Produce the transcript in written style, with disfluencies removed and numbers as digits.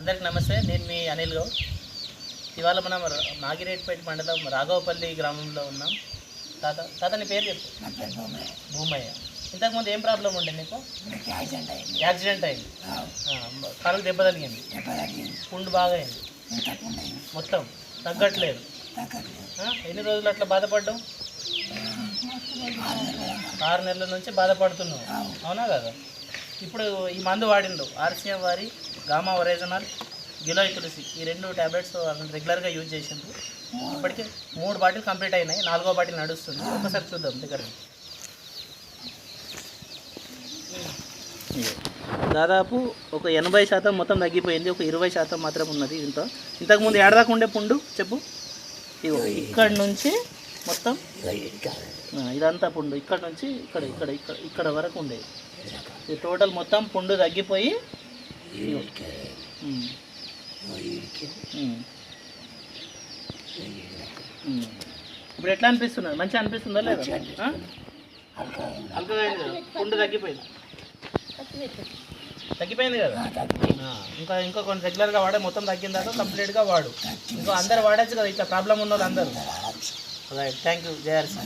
అందరికి నమస్తే. నేను మీ అనిల్ గౌడ్. ఇవాళ మనం నాగిరెడ్డిపేట మండలం రాఘవపల్లి గ్రామంలో ఉన్నాం. తాత నీ పేరు చెప్పు. భూమయ్య. ఇంతకుముందు ఏం ప్రాబ్లం ఉండే నీకు? యాక్సిడెంట్ అయింది. కాలుకు దెబ్బ తగిలింది, పుండు బాగా అయింది, మొత్తం తగ్గట్లేదు. ఎన్ని రోజులు అట్లా బాధపడ్డావు? 6 నెలల నుంచి బాధపడుతున్నావు, అవునా కదా? ఇప్పుడు ఈ మందు వాడిండు, ఆర్సీఎం వారి గామా ఒరేజనల్, గిలోయ్ తులసి, ఈ 2 ట్యాబ్లెట్స్ రెగ్యులర్గా యూజ్ చేసిండ్రు. ఇప్పటికీ 3 బాటిల్ కంప్లీట్ అయినాయి, 4వ బాటిల్ నడుస్తుంది. ఒకసారి చూద్దాం దగ్గర. దాదాపు ఒక 80% మొత్తం తగ్గిపోయింది, ఒక 20% మాత్రం ఉన్నది. ఇంతకుముందు ఏడదాకా ఉండే పుండు చెప్పు. ఇగో ఇక్కడి నుంచి మొత్తం ఇదంతా పుండు, ఇక్కడ నుంచి ఇక్కడ ఇక్కడ ఇక్కడ ఇక్కడ వరకు ఉండేది. ఇది టోటల్ మొత్తం పుండు తగ్గిపోయి ఇప్పుడు ఎట్లా అనిపిస్తున్నది? మంచిగా అనిపిస్తుందా లేదా? అల్కగా అయింది కదా, పుండు తగ్గిపోయింది కదా. ఇంకా కొన్ని రెగ్యులర్గా వాడే, మొత్తం తగ్గిన తర్వాత కంప్లీట్గా వాడు. ఇంకా అందరు వాడచ్చు కదా, ఇట్లా ప్రాబ్లం ఉన్న వాళ్ళు అందరూ. Right, thank you. జయర్స్.